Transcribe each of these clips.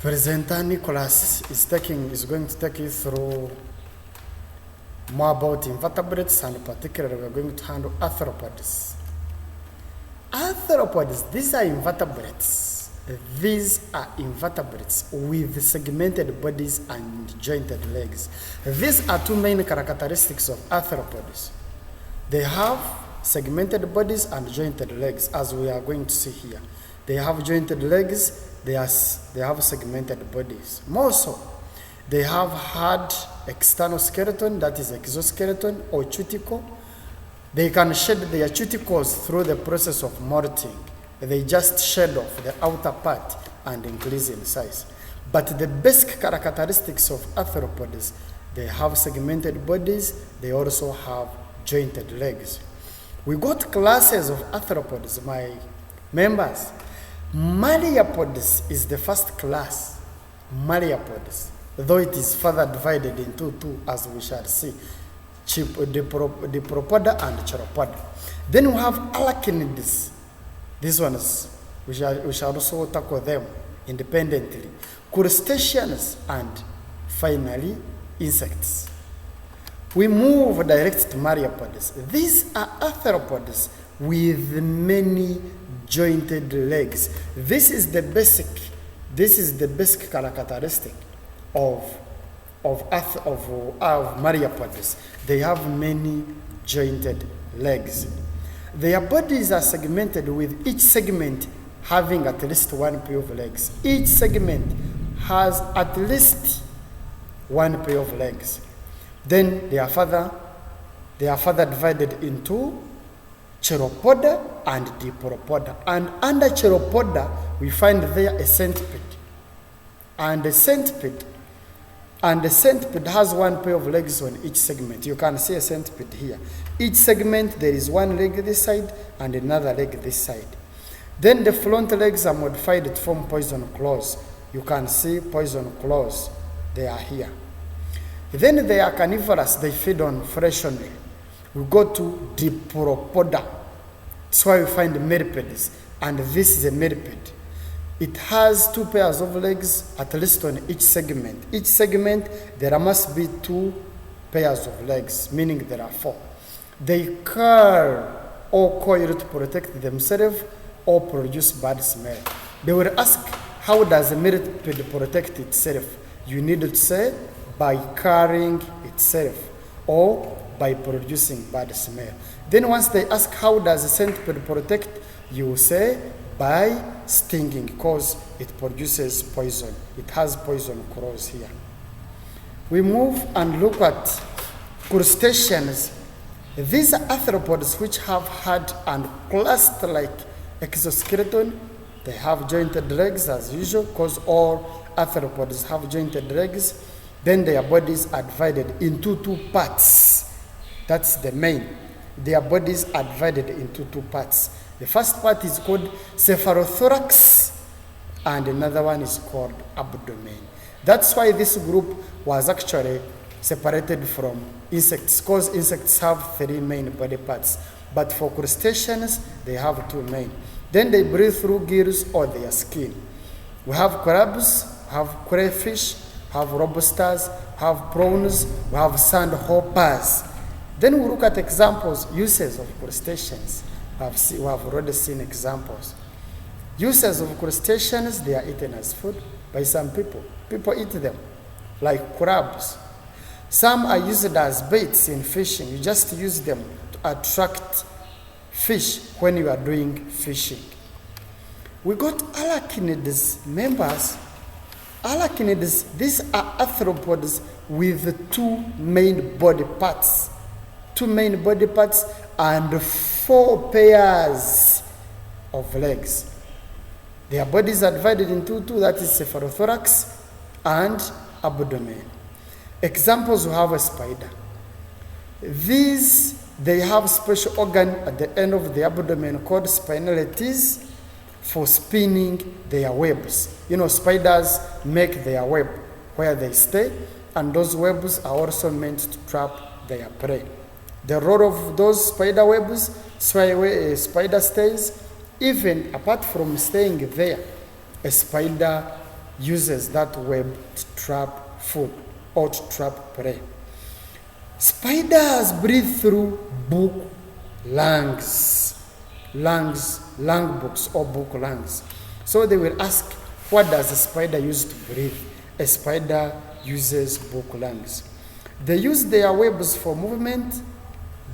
Presenter Nicholas is going to take you through more about invertebrates, and particularly we're going to handle arthropods. Arthropods, these are invertebrates. These are invertebrates with segmented bodies and jointed legs. These are two main characteristics of arthropods. They have segmented bodies and jointed legs, as we are going to see here. They have jointed legs, they have segmented bodies. More so, they have hard external skeleton, that is exoskeleton or cuticle. They can shed their cuticles through the process of molting. They just shed off the outer part and increase in size. But the basic characteristics of arthropods, they have segmented bodies, they also have jointed legs. We got classes of arthropods, my members. Myriapods is the first class. Myriapods, though it is further divided into two, as we shall see, Dipropoda and Chiropoda. Then we have arachnids. These ones, we shall also tackle them independently. Crustaceans, and finally, insects. We move direct to myriapods. These are arthropods with many jointed legs. This is the basic characteristic of myriapods. They have many jointed legs. Their bodies are segmented, with each segment having at least one pair of legs. Each segment has at least one pair of legs. Then they are further divided into Chiropoda and Dipropoda. And under Chiropoda, we find there a centipede. And the centipede has one pair of legs on each segment. You can see a centipede here. Each segment, there is one leg this side and another leg this side. Then the front legs are modified to form poison claws. You can see poison claws. They are here. Then they are carnivorous. They feed on flesh only. We go to Dipropoda. That's why we find millipedes. And this is a millipede. It has two pairs of legs, at least on each segment. Each segment, there must be two pairs of legs, meaning there are four. They curl or coil to protect themselves or produce bad smell. They will ask, how does a millipede protect itself? You need to say, by curling itself or by producing bad smell. Then once they ask, how does a centipede protect? You say, by stinging, because it produces poison. It has poison claws here. We move and look at crustaceans. These are arthropods which have hard and clasp-like exoskeleton. They have jointed legs as usual, because all arthropods have jointed legs. Then their bodies are divided into two parts. That's the main. Their bodies are divided into two parts. The first part is called cephalothorax, and another one is called abdomen. That's why this group was actually separated from insects, because insects have three main body parts. But for crustaceans, they have two main. Then they breathe through gills or their skin. We have crabs, we have crayfish, we have lobsters, we have prawns, we have sandhoppers. Then we look at examples, uses of crustaceans. We have already seen examples. Uses of crustaceans, they are eaten as food by some people. People eat them, like crabs. Some are used as baits in fishing. You just use them to attract fish when you are doing fishing. We got arachnids, members. Arachnids, these are arthropods with two main body parts. Two main body parts and four pairs of legs. Their bodies are divided into two, that is cephalothorax and abdomen. Examples, we have a spider. They have special organ at the end of the abdomen called spinalities for spinning their webs. You know, spiders make their web where they stay, and those webs are also meant to trap their prey. The role of those spider webs, where a spider stays, even apart from staying there, a spider uses that web to trap food or to trap prey. Spiders breathe through book lungs, lung books or book lungs. So they will ask, what does a spider use to breathe? A spider uses book lungs. They use their webs for movement,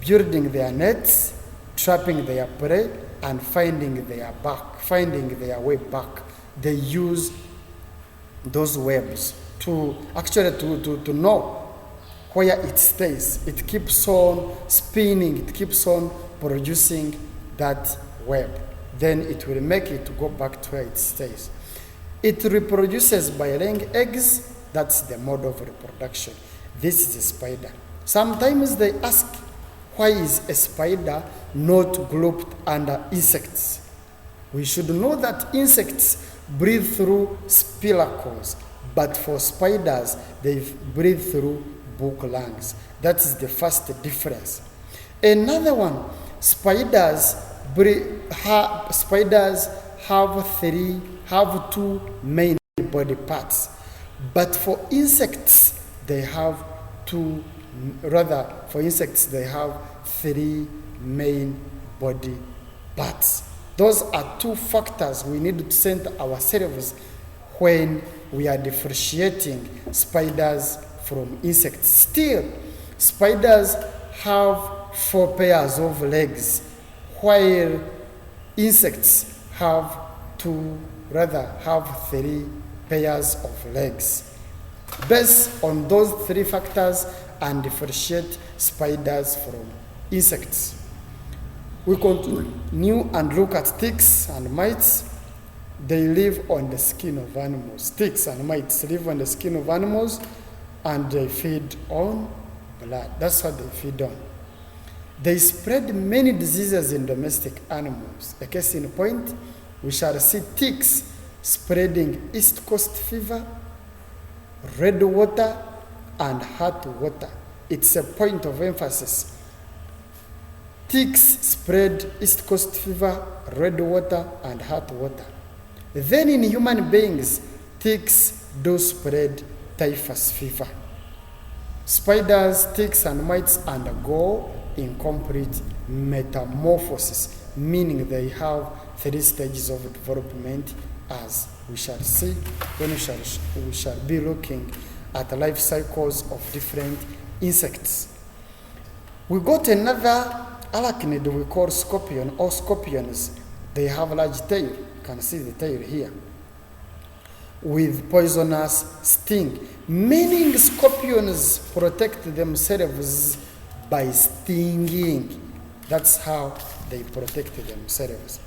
building their nets, trapping their prey, and finding their way back. They use those webs to know where it stays. It keeps on spinning, it keeps on producing that web. Then it will make it go back to where it stays. It reproduces by laying eggs. That's the mode of reproduction. This is a spider. Sometimes they ask, why is a spider not grouped under insects? We should know that insects breathe through spiracles, but for spiders, they breathe through book lungs. That is the first difference. Another one, spiders have two main body parts, but for insects they have three main body parts. Those are two factors we need to center ourselves when we are differentiating spiders from insects. Still, spiders have 4 pairs of legs, while insects have 3 pairs of legs. Based on those 3 factors, and differentiate spiders from insects. We continue and look at ticks and mites. They live on the skin of animals. Ticks and mites live on the skin of animals, and they feed on blood. That's what they feed on. They spread many diseases in domestic animals. A case in point, we shall see ticks spreading East Coast fever, red water, and hot water. It's a point of emphasis. Ticks spread East Coast fever, red water, and hot water. Then in human beings, ticks do spread typhus fever. Spiders, ticks, and mites undergo incomplete metamorphosis, meaning they have 3 stages of development, as we shall see when we shall be looking at the life cycles of different insects. We got another arachnid we call scorpion or scorpions. They have a large tail. You can see the tail here, with poisonous sting. Meaning scorpions protect themselves by stinging. That's how they protect themselves.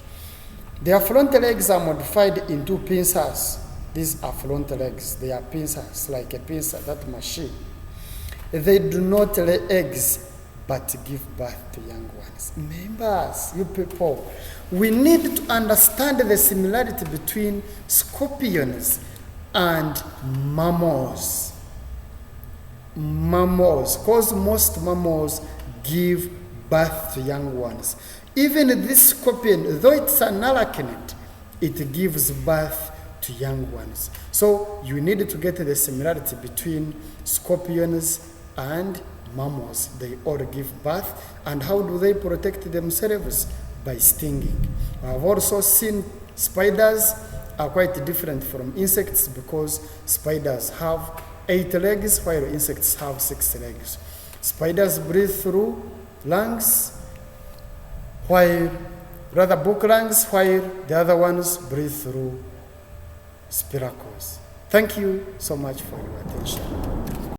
Their front legs are modified into pincers. These are front legs. They are pincers, like a pincer, that machine. They do not lay eggs, but give birth to young ones. Members, you people, we need to understand the similarity between scorpions and mammals. Because most mammals give birth to young ones. Even this scorpion, though it's an arachnid, it gives birth to young ones. So you need to get the similarity between scorpions and mammals. They all give birth. And how do they protect themselves? By stinging. I've also seen spiders are quite different from insects, because spiders have 8 legs while insects have 6 legs. Spiders breathe through lungs, book lungs, while the other ones breathe through spiracles. Thank you so much for your attention.